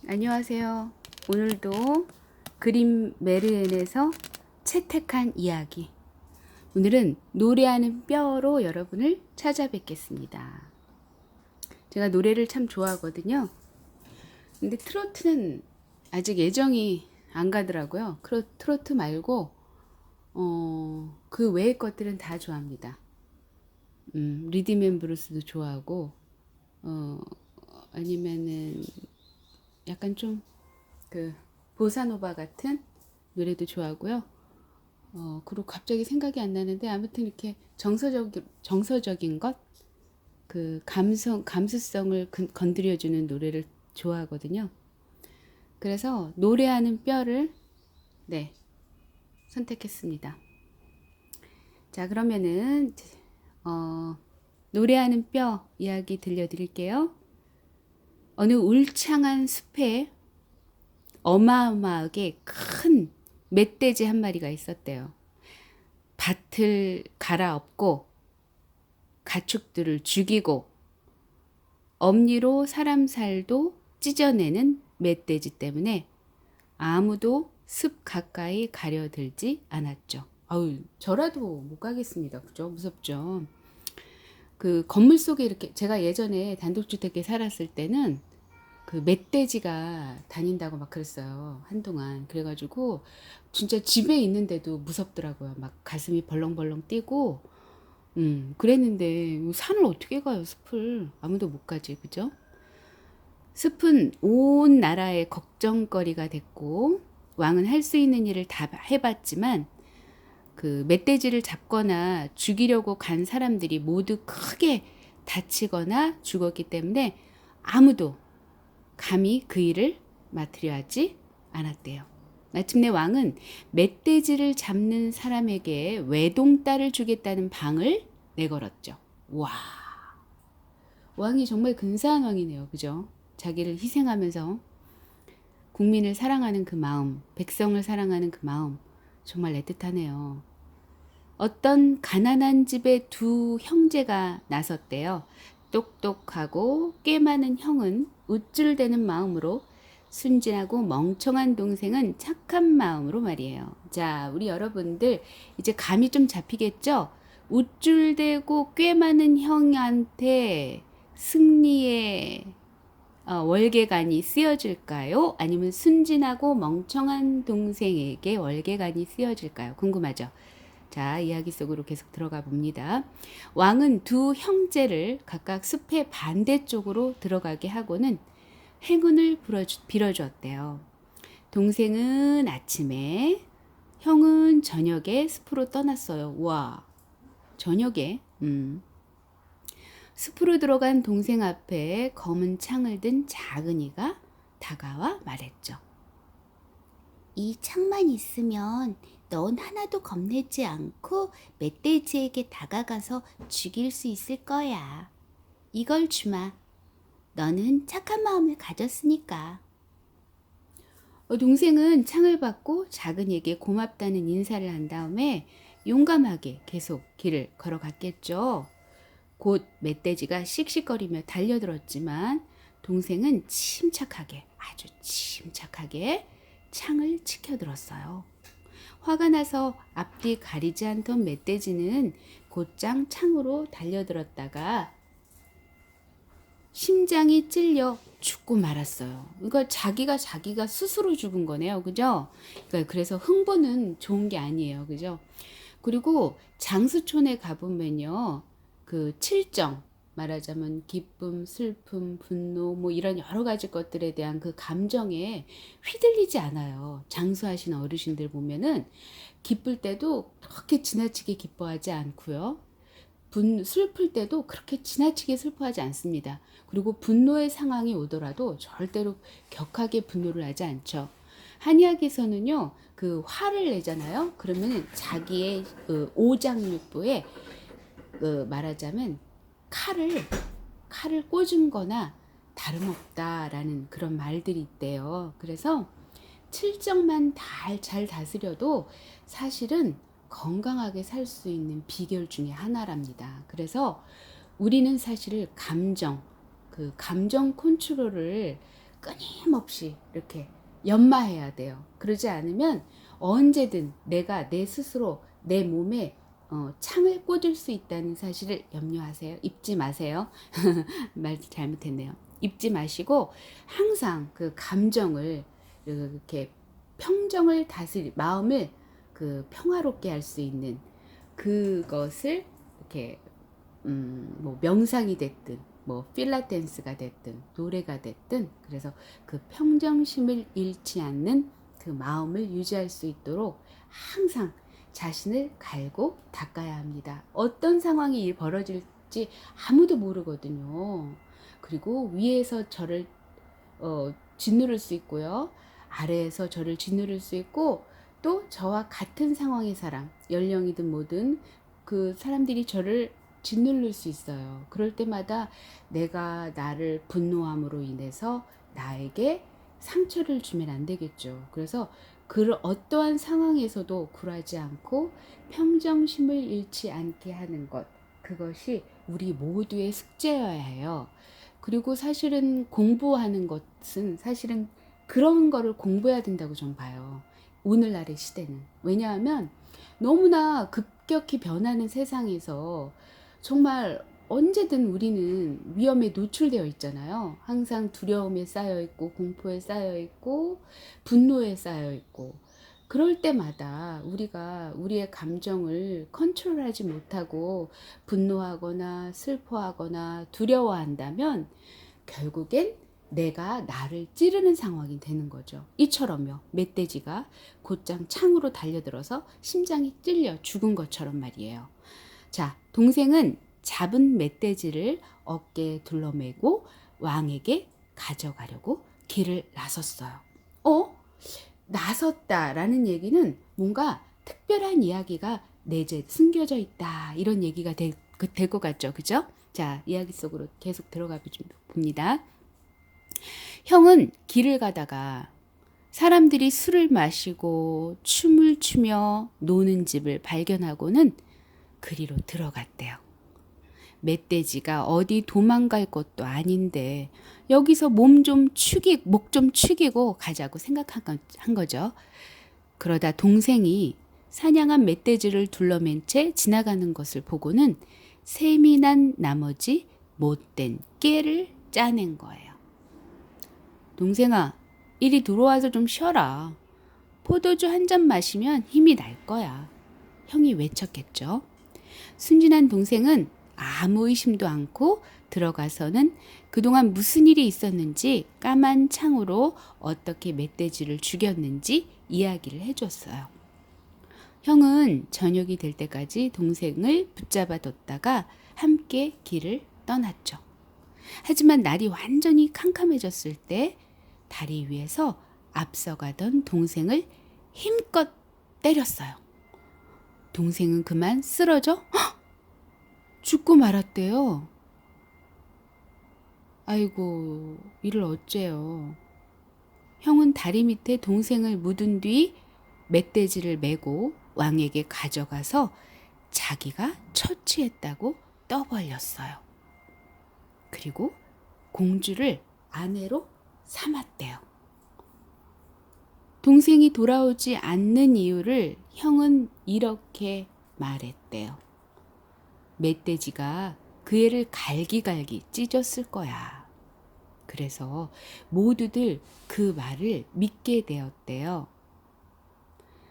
안녕하세요. 오늘도 그림 메르엔에서 채택한 이야기. 오늘은 노래하는 뼈로 여러분을 찾아뵙겠습니다. 제가 노래를 참 좋아하거든요. 근데 트로트는 아직 애정이 안 가더라고요. 트로트 말고 그 외의 것들은 다 좋아합니다. 리듬앤브루스도 좋아하고 아니면은 약간 좀 그 보사노바 같은 노래도 좋아하고요. 그리고 갑자기 생각이 안 나는데 아무튼 이렇게 정서적인 것, 그 감수성을 건드려주는 노래를 좋아하거든요. 그래서 노래하는 뼈를 네 선택했습니다. 자 그러면은 노래하는 뼈 이야기 들려드릴게요. 어느 울창한 숲에 어마어마하게 큰 멧돼지 한 마리가 있었대요. 밭을 갈아엎고 가축들을 죽이고 엄니로 사람 살도 찢어내는 멧돼지 때문에 아무도 숲 가까이 가려들지 않았죠. 아유, 저라도 못 가겠습니다. 그죠? 무섭죠. 그 건물 속에 이렇게 제가 예전에 단독주택에 살았을 때는 그 멧돼지가 다닌다고 막 그랬어요. 한동안. 그래가지고 진짜 집에 있는데도 무섭더라고요. 막 가슴이 벌렁벌렁 뛰고, 그랬는데 산을 어떻게 가요, 숲을. 아무도 못 가지, 그죠? 숲은 온 나라의 걱정거리가 됐고, 왕은 할 수 있는 일을 다 해봤지만, 그 멧돼지를 잡거나 죽이려고 간 사람들이 모두 크게 다치거나 죽었기 때문에 아무도 감히 그 일을 맡으려 하지 않았대요. 마침내 왕은 멧돼지를 잡는 사람에게 외동딸을 주겠다는 방을 내걸었죠. 와, 왕이 정말 근사한 왕이네요. 그죠? 자기를 희생하면서 국민을 사랑하는 그 마음, 백성을 사랑하는 그 마음, 정말 애틋하네요. 어떤 가난한 집의 두 형제가 나섰대요. 똑똑하고 꽤 많은 형은 우쭐대는 마음으로, 순진하고 멍청한 동생은 착한 마음으로 말이에요. 자, 우리 여러분들 이제 감이 좀 잡히겠죠? 우쭐대고 꽤 많은 형한테 승리의 월계관이 쓰여질까요? 아니면 순진하고 멍청한 동생에게 월계관이 쓰여질까요? 궁금하죠? 자, 이야기 속으로 계속 들어가 봅니다. 왕은 두 형제를 각각 숲의 반대쪽으로 들어가게 하고는 행운을 빌어주었대요. 동생은 아침에, 형은 저녁에 숲으로 떠났어요. 와, 저녁에. 숲으로 들어간 동생 앞에 검은 창을 든 작은이가 다가와 말했죠. 이 창만 있으면 넌 하나도 겁내지 않고 멧돼지에게 다가가서 죽일 수 있을 거야. 이걸 주마. 너는 착한 마음을 가졌으니까. 동생은 창을 받고 작은이에게 고맙다는 인사를 한 다음에 용감하게 계속 길을 걸어갔겠죠. 곧 멧돼지가 씩씩거리며 달려들었지만 동생은 아주 침착하게 창을 치켜들었어요. 화가 나서 앞뒤 가리지 않던 멧돼지는 곧장 창으로 달려들었다가 심장이 찔려 죽고 말았어요. 그러니까 자기가 스스로 죽은 거네요. 그죠? 그러니까 그래서 흥분은 좋은 게 아니에요. 그죠? 그리고 장수촌에 가보면요. 그 칠정, 말하자면 기쁨, 슬픔, 분노, 뭐 이런 여러 가지 것들에 대한 그 감정에 휘둘리지 않아요. 장수하시는 어르신들 보면은 기쁠 때도 그렇게 지나치게 기뻐하지 않고요. 슬플 때도 그렇게 지나치게 슬퍼하지 않습니다. 그리고 분노의 상황이 오더라도 절대로 격하게 분노를 하지 않죠. 한의학에서는요, 그 화를 내잖아요. 그러면 자기의 그 오장육부에 말하자면 칼을 꽂은 거나 다름없다라는 그런 말들이 있대요. 그래서 칠정만 잘 다스려도 사실은 건강하게 살 수 있는 비결 중에 하나랍니다. 그래서 우리는 사실 감정 컨트롤을 끊임없이 이렇게 연마해야 돼요. 그러지 않으면 언제든 내가 내 스스로 내 몸에 창을 꽂을 수 있다는 사실을 염려하세요. 잊지 마세요. 말 잘못했네요. 잊지 마시고 항상 그 감정을 이렇게 평정을 마음을 그 평화롭게 할 수 있는 그것을 이렇게 뭐 명상이 됐든 뭐 필라테스가 됐든 노래가 됐든 그래서 그 평정심을 잃지 않는 그 마음을 유지할 수 있도록 항상 자신을 갈고 닦아야 합니다. 어떤 상황이 벌어질지 아무도 모르거든요. 그리고 위에서 저를 짓누를 수 있고요. 아래에서 저를 짓누를 수 있고 또 저와 같은 상황의 사람, 연령이든 뭐든 그 사람들이 저를 짓누를 수 있어요. 그럴 때마다 내가 나를 분노함으로 인해서 나에게 상처를 주면 안 되겠죠. 그래서 그 어떠한 상황에서도 굴하지 않고 평정심을 잃지 않게 하는 것, 그것이 우리 모두의 숙제여야 해요. 그리고 사실은 공부하는 것은 사실은 그런 거를 공부해야 된다고 좀 봐요. 오늘날의 시대는. 왜냐하면 너무나 급격히 변하는 세상에서 정말 언제든 우리는 위험에 노출되어 있잖아요. 항상 두려움에 쌓여 있고, 공포에 쌓여 있고, 분노에 쌓여 있고. 그럴 때마다 우리가 우리의 감정을 컨트롤하지 못하고 분노하거나 슬퍼하거나 두려워한다면 결국엔 내가 나를 찌르는 상황이 되는 거죠. 이처럼요. 멧돼지가 곧장 창으로 달려들어서 심장이 찔려 죽은 것처럼 말이에요. 자, 동생은 잡은 멧돼지를 어깨에 둘러매고 왕에게 가져가려고 길을 나섰어요. 나섰다라는 얘기는 뭔가 특별한 이야기가 내재 숨겨져 있다. 이런 얘기가 될 것 같죠. 그죠? 자, 이야기 속으로 계속 들어가 봅니다. 형은 길을 가다가 사람들이 술을 마시고 춤을 추며 노는 집을 발견하고는 그리로 들어갔대요. 멧돼지가 어디 도망갈 것도 아닌데 여기서 목 좀 축이고 가자고 생각한 거죠. 그러다 동생이 사냥한 멧돼지를 둘러맨 채 지나가는 것을 보고는 셈이 난 나머지 못된 깨를 짜낸 거예요. 동생아, 이리 들어와서 좀 쉬어라. 포도주 한 잔 마시면 힘이 날 거야. 형이 외쳤겠죠. 순진한 동생은 아무 의심도 않고 들어가서는 그동안 무슨 일이 있었는지 까만 창으로 어떻게 멧돼지를 죽였는지 이야기를 해줬어요. 형은 저녁이 될 때까지 동생을 붙잡아 뒀다가 함께 길을 떠났죠. 하지만 날이 완전히 캄캄해졌을 때 다리 위에서 앞서가던 동생을 힘껏 때렸어요. 동생은 그만 쓰러져 죽고 말았대요. 아이고, 이를 어째요. 형은 다리 밑에 동생을 묻은 뒤 멧돼지를 메고 왕에게 가져가서 자기가 처치했다고 떠벌렸어요. 그리고 공주를 아내로 삼았대요. 동생이 돌아오지 않는 이유를 형은 이렇게 말했대요. 멧돼지가 그 애를 갈기갈기 찢었을 거야. 그래서 모두들 그 말을 믿게 되었대요.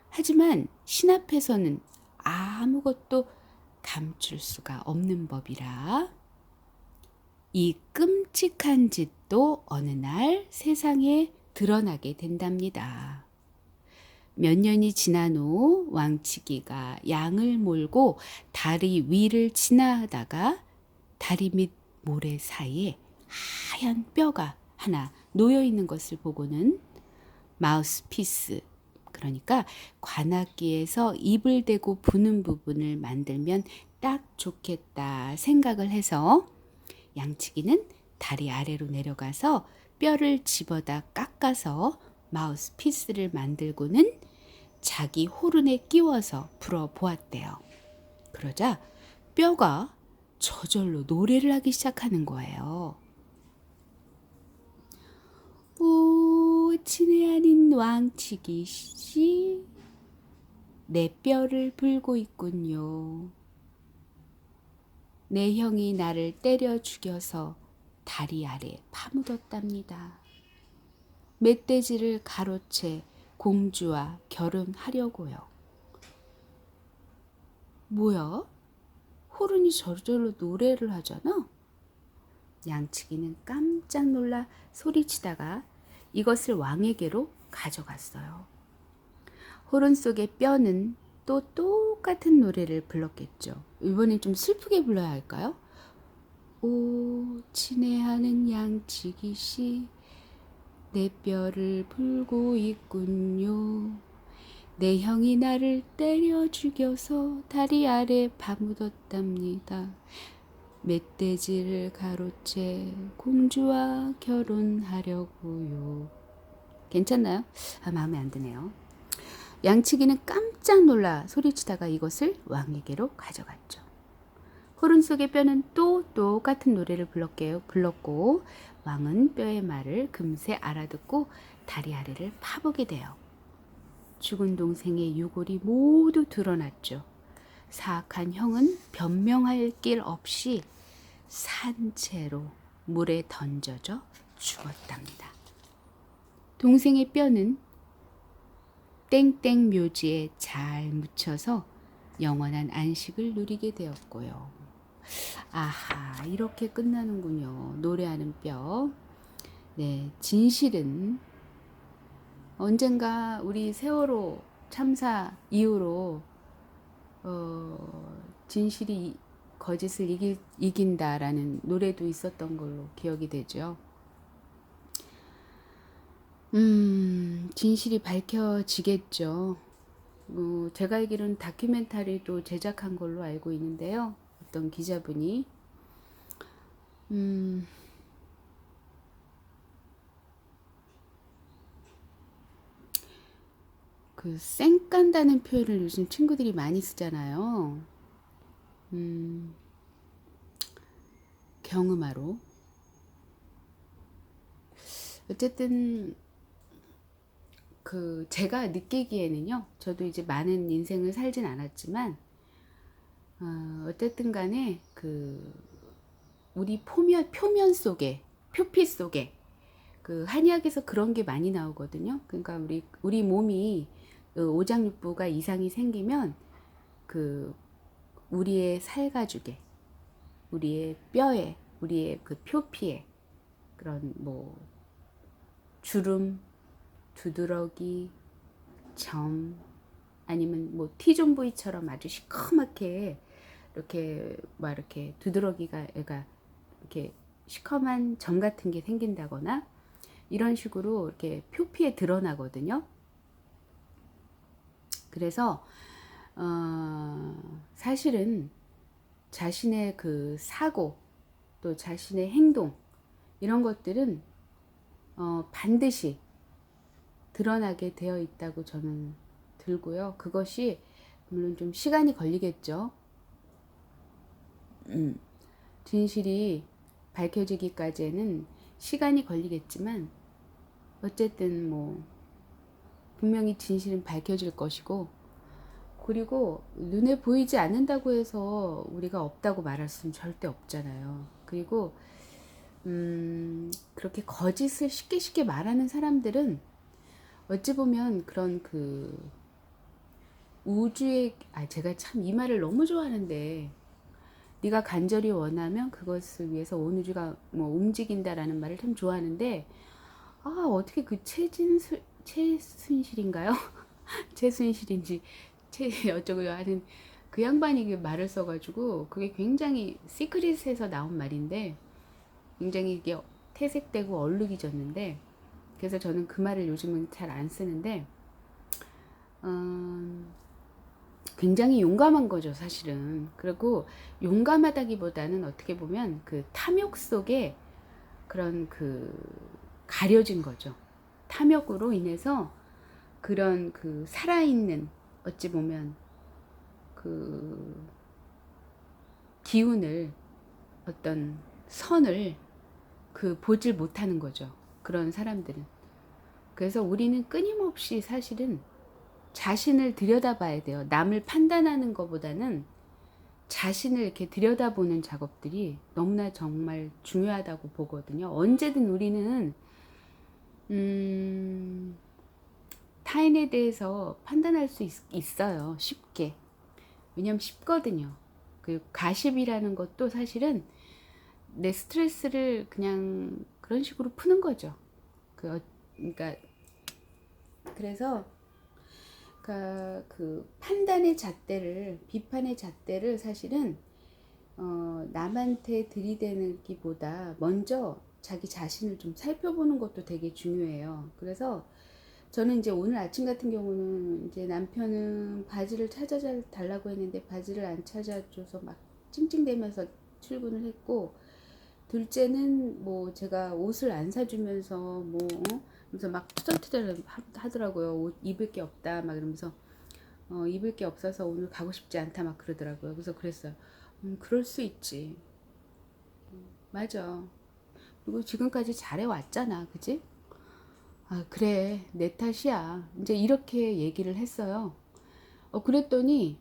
하지만 신 앞에서는 아무것도 감출 수가 없는 법이라 이 끔찍한 짓도 어느 날 세상에 드러나게 된답니다. 몇 년이 지난 후 왕치기가 양을 몰고 다리 위를 지나다가 다리 밑 모래 사이에 하얀 뼈가 하나 놓여 있는 것을 보고는 마우스피스, 그러니까 관악기에서 입을 대고 부는 부분을 만들면 딱 좋겠다 생각을 해서 양치기는 다리 아래로 내려가서 뼈를 집어다 깎아서 마우스피스를 만들고는 자기 호른에 끼워서 불어 보았대요. 그러자 뼈가 저절로 노래를 하기 시작하는 거예요. 양치기 씨, 내 뼈를 불고 있군요. 내 형이 나를 때려 죽여서 다리 아래 파묻었답니다. 멧돼지를 가로채 공주와 결혼하려고요. 뭐야? 호른이 저절로 노래를 하잖아? 양치기는 깜짝 놀라 소리치다가 이것을 왕에게로 가져갔어요. 호른 속의 뼈는 또 똑같은 노래를 불렀겠죠. 이번엔 좀 슬프게 불러야 할까요? 오, 친애하는 양치기 씨, 내 뼈를 불고 있군요. 내 형이 나를 때려 죽여서 다리 아래 파묻었답니다. 멧돼지를 가로채 공주와 결혼하려고요. 괜찮나요? 마음에 안 드네요. 양치기는 깜짝 놀라 소리치다가 이것을 왕에게로 가져갔죠. 호른 속의 뼈는 또 똑같은 노래를 불렀고 왕은 뼈의 말을 금세 알아듣고 다리 아래를 파보게 돼요. 죽은 동생의 유골이 모두 드러났죠. 사악한 형은 변명할 길 없이 산채로 물에 던져져 죽었답니다. 동생의 뼈는 땡땡 묘지에 잘 묻혀서 영원한 안식을 누리게 되었고요. 아하, 이렇게 끝나는군요. 노래하는 뼈. 네, 진실은 언젠가 우리 세월호 참사 이후로 진실이 거짓을 이긴다라는 노래도 있었던 걸로 기억이 되죠. 진실이 밝혀지겠죠. 제가 알기로는 다큐멘터리도 제작한 걸로 알고 있는데요. 어떤 기자분이 그 쌩깐다는 표현을 요즘 친구들이 많이 쓰잖아요. 경음하로. 어쨌든 그 제가 느끼기에는요. 저도 이제 많은 인생을 살진 않았지만 어쨌든 간에 그 우리 표면 속에 표피 속에 그 한의학에서 그런 게 많이 나오거든요. 그러니까 우리 몸이 오장육부가 이상이 생기면 그 우리의 살가죽에, 우리의 뼈에, 우리의 그 표피에 그런 뭐 주름, 두드러기, 점 아니면 뭐 T존 부위처럼 아주 시커멓게 이렇게 막 이렇게 두드러기가 이렇게 시커먼 점 같은 게 생긴다거나 이런 식으로 이렇게 표피에 드러나거든요. 그래서 사실은 자신의 그 사고 또 자신의 행동 이런 것들은 반드시 드러나게 되어 있다고 저는 들고요. 그것이 물론 좀 시간이 걸리겠죠. 진실이 밝혀지기까지는 시간이 걸리겠지만 어쨌든 뭐 분명히 진실은 밝혀질 것이고 그리고 눈에 보이지 않는다고 해서 우리가 없다고 말할 수는 절대 없잖아요. 그리고 그렇게 거짓을 쉽게 말하는 사람들은 어찌 보면 그런 그 우주의 제가 참 이 말을 너무 좋아하는데 네가 간절히 원하면 그것을 위해서 온 우주가 뭐 움직인다라는 말을 참 좋아하는데 어떻게 그 최순실인가요? 최순실인지 어쩌고요 하는 그 양반이 그 말을 써가지고 그게 굉장히 시크릿에서 나온 말인데 굉장히 이게 태색되고 얼룩이졌는데 그래서 저는 그 말을 요즘은 잘 안 쓰는데 굉장히 용감한 거죠 사실은. 그리고 용감하다기보다는 어떻게 보면 그 탐욕 속에 그런 그 가려진 거죠. 탐욕으로 인해서 그런 그 살아있는 어찌 보면 그 기운을 어떤 선을 그 보질 못하는 거죠. 그런 사람들은. 그래서 우리는 끊임없이 사실은 자신을 들여다봐야 돼요. 남을 판단하는 것보다는 자신을 이렇게 들여다보는 작업들이 너무나 정말 중요하다고 보거든요. 언제든 우리는 타인에 대해서 판단할 수 있어요. 쉽게. 왜냐면 쉽거든요. 그 가십이라는 것도 사실은 내 스트레스를 그냥 그런 식으로 푸는 거죠. 그러니까 그래서 그 판단의 잣대를, 비판의 잣대를 사실은 남한테 들이대기보다 먼저 자기 자신을 좀 살펴보는 것도 되게 중요해요. 그래서 저는 이제 오늘 아침 같은 경우는 이제 남편은 바지를 찾아달라고 했는데 바지를 안 찾아줘서 막 찡찡대면서 출근을 했고, 둘째는 뭐 제가 옷을 안 사주면서 뭐 그래서 막 투덜투덜 하더라고요. 옷 입을 게 없다 막 이러면서 입을 게 없어서 오늘 가고 싶지 않다 막 그러더라고요. 그래서 그랬어요. 그럴 수 있지. 맞아. 그리고 지금까지 잘해왔잖아, 그지? 아, 그래, 내 탓이야. 이제 이렇게 얘기를 했어요. 그랬더니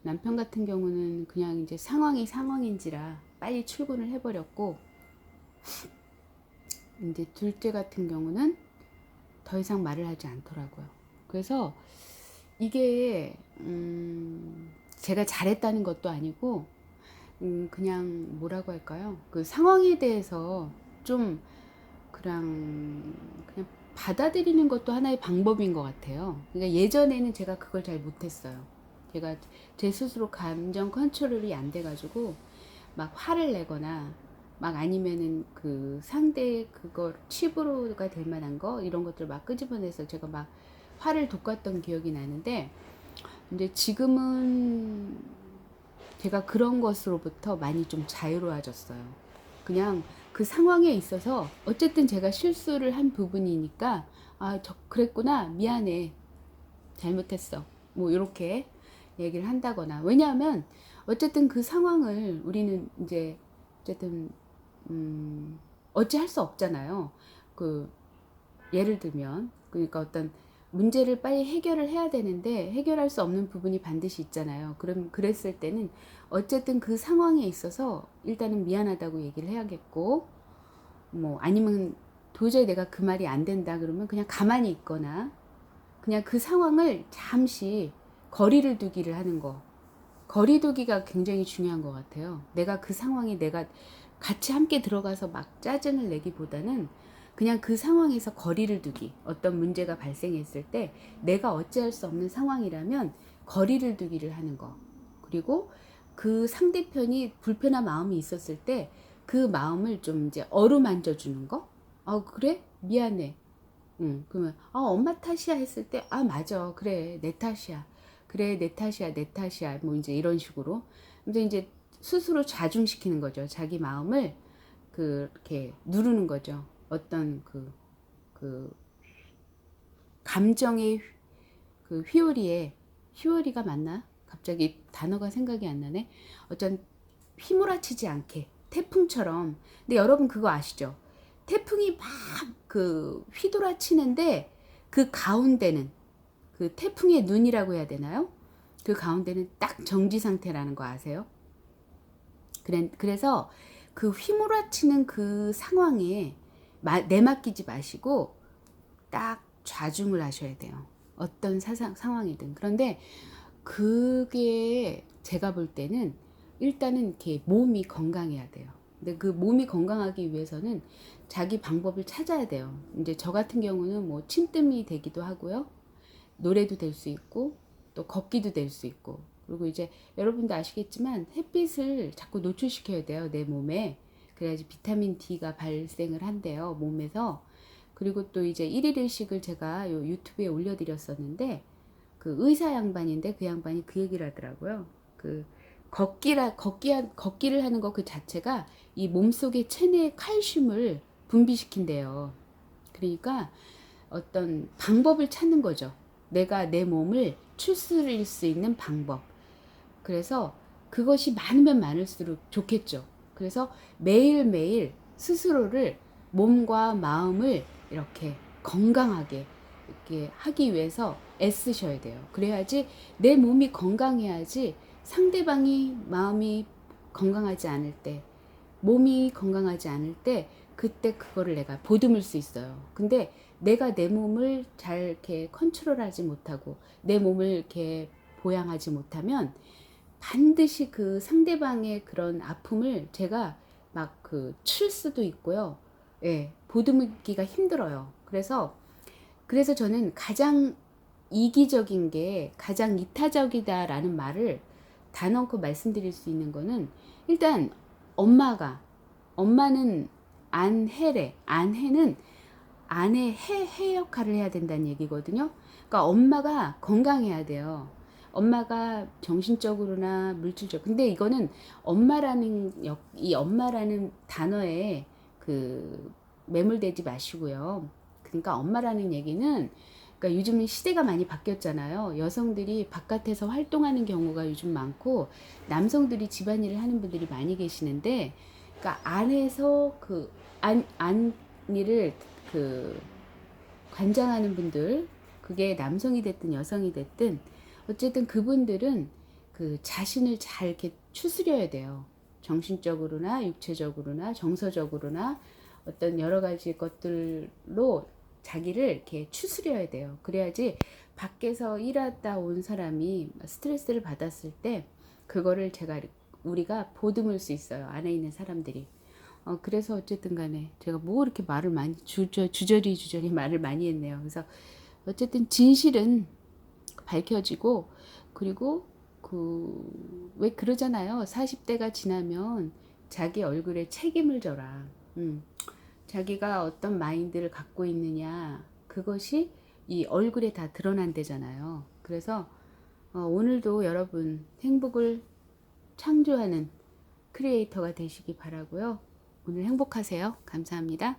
남편 같은 경우는 그냥 이제 상황이 상황인지라 빨리 출근을 해버렸고, 이제 둘째 같은 경우는 더 이상 말을 하지 않더라고요. 그래서 이게 제가 잘했다는 것도 아니고 그냥 뭐라고 할까요? 그 상황에 대해서 좀 그냥 받아들이는 것도 하나의 방법인 것 같아요. 그러니까 예전에는 제가 그걸 잘 못했어요. 제가 제 스스로 감정 컨트롤이 안 돼가지고 막 화를 내거나 막 아니면은 그 상대 그거 칩으로가 될 만한 거 이런 것들 막 끄집어내서 제가 막 화를 돋궜던 기억이 나는데, 근데 지금은 제가 그런 것으로부터 많이 좀 자유로워졌어요. 그냥 그 상황에 있어서 어쨌든 제가 실수를 한 부분이니까 그랬구나, 미안해, 잘못했어, 뭐 이렇게 얘기를 한다거나. 왜냐하면 어쨌든 그 상황을 우리는 이제 어쨌든 어찌할 수 없잖아요. 그 예를 들면 그러니까 어떤 문제를 빨리 해결을 해야 되는데 해결할 수 없는 부분이 반드시 있잖아요. 그랬을 때는 어쨌든 그 상황에 있어서 일단은 미안하다고 얘기를 해야겠고, 뭐 아니면 도저히 내가 그 말이 안 된다 그러면 그냥 가만히 있거나 그냥 그 상황을 잠시 거리를 두기를 하는 거. 거리 두기가 굉장히 중요한 것 같아요. 내가 그 상황에 내가 같이 함께 들어가서 막 짜증을 내기보다는 그냥 그 상황에서 거리를 두기. 어떤 문제가 발생했을 때 내가 어찌할 수 없는 상황이라면 거리를 두기를 하는 거. 그리고 그 상대편이 불편한 마음이 있었을 때 그 마음을 좀 이제 어루만져 주는 거. 그래? 미안해. 그러면 엄마 탓이야 했을 때 맞아. 그래. 내 탓이야. 그래, 내 탓이야, 내 탓이야. 뭐 이제 이런 식으로. 근데 이제 스스로 자중시키는 거죠. 자기 마음을 그렇게 누르는 거죠. 어떤 그 감정의 그 휘어리가 맞나? 갑자기 단어가 생각이 안 나네. 어떤 휘몰아치지 않게 태풍처럼. 근데 여러분 그거 아시죠? 태풍이 막 그 휘돌아치는데 그 가운데는, 그 태풍의 눈이라고 해야 되나요? 그 가운데는 딱 정지 상태라는 거 아세요? 그래서 그 휘몰아치는 그 상황에 내맡기지 마시고 딱 좌중을 하셔야 돼요. 어떤 상황이든. 그런데 그게 제가 볼 때는 일단은 이렇게 몸이 건강해야 돼요. 근데 그 몸이 건강하기 위해서는 자기 방법을 찾아야 돼요. 이제 저 같은 경우는 뭐 침뜸이 되기도 하고요. 노래도 될 수 있고 또 걷기도 될 수 있고, 그리고 이제 여러분도 아시겠지만 햇빛을 자꾸 노출시켜야 돼요, 내 몸에. 그래야지 비타민 D가 발생을 한대요, 몸에서. 그리고 또 이제 1일 1식을 제가 요 유튜브에 올려드렸었는데, 그 의사 양반인데 그 양반이 그 얘기를 하더라고요. 그 걷기를 하는 것 그 자체가 이 몸속의 체내 칼슘을 분비시킨대요. 그러니까 어떤 방법을 찾는 거죠. 내가 내 몸을 추스릴 수 있는 방법. 그래서 그것이 많으면 많을수록 좋겠죠. 그래서 매일매일 스스로를, 몸과 마음을 이렇게 건강하게 이렇게 하기 위해서 애쓰셔야 돼요. 그래야지 내 몸이 건강해야지 상대방이 마음이 건강하지 않을 때, 몸이 건강하지 않을 때 그때 그거를 내가 보듬을 수 있어요. 근데 내가 내 몸을 잘 이렇게 컨트롤하지 못하고 내 몸을 이렇게 보양하지 못하면 반드시 그 상대방의 그런 아픔을 제가 막 그 칠 수도 있고요. 예, 보듬기가 힘들어요. 그래서 저는 가장 이기적인 게 가장 이타적이다라는 말을 단언코 말씀드릴 수 있는 거는 일단 엄마는 안해래. 안해는 아내 해 역할을 해야 된다는 얘기거든요. 그러니까 엄마가 건강해야 돼요. 엄마가 정신적으로나 물질적. 근데 이거는 이 엄마라는 단어에 그 매몰되지 마시고요. 그러니까 엄마라는 얘기는 그러니까 요즘은 시대가 많이 바뀌었잖아요. 여성들이 바깥에서 활동하는 경우가 요즘 많고 남성들이 집안일을 하는 분들이 많이 계시는데 그러니까 안에서 안일을 그 관장하는 분들 그게 남성이 됐든 여성이 됐든 어쨌든 그분들은 그 자신을 잘 이렇게 추스려야 돼요. 정신적으로나 육체적으로나 정서적으로나 어떤 여러 가지 것들로 자기를 이렇게 추스려야 돼요. 그래야지 밖에서 일하다 온 사람이 스트레스를 받았을 때 그거를 우리가 보듬을 수 있어요. 안에 있는 사람들이. 그래서 어쨌든 간에 제가 뭐 이렇게 말을 많이 주저리 말을 많이 했네요. 그래서 어쨌든 진실은 밝혀지고 그리고 왜 그러잖아요. 40대가 지나면 자기 얼굴에 책임을 져라. 자기가 어떤 마인드를 갖고 있느냐 그것이 이 얼굴에 다 드러난대잖아요. 그래서 오늘도 여러분 행복을 창조하는 크리에이터가 되시기 바라고요. 오늘 행복하세요. 감사합니다.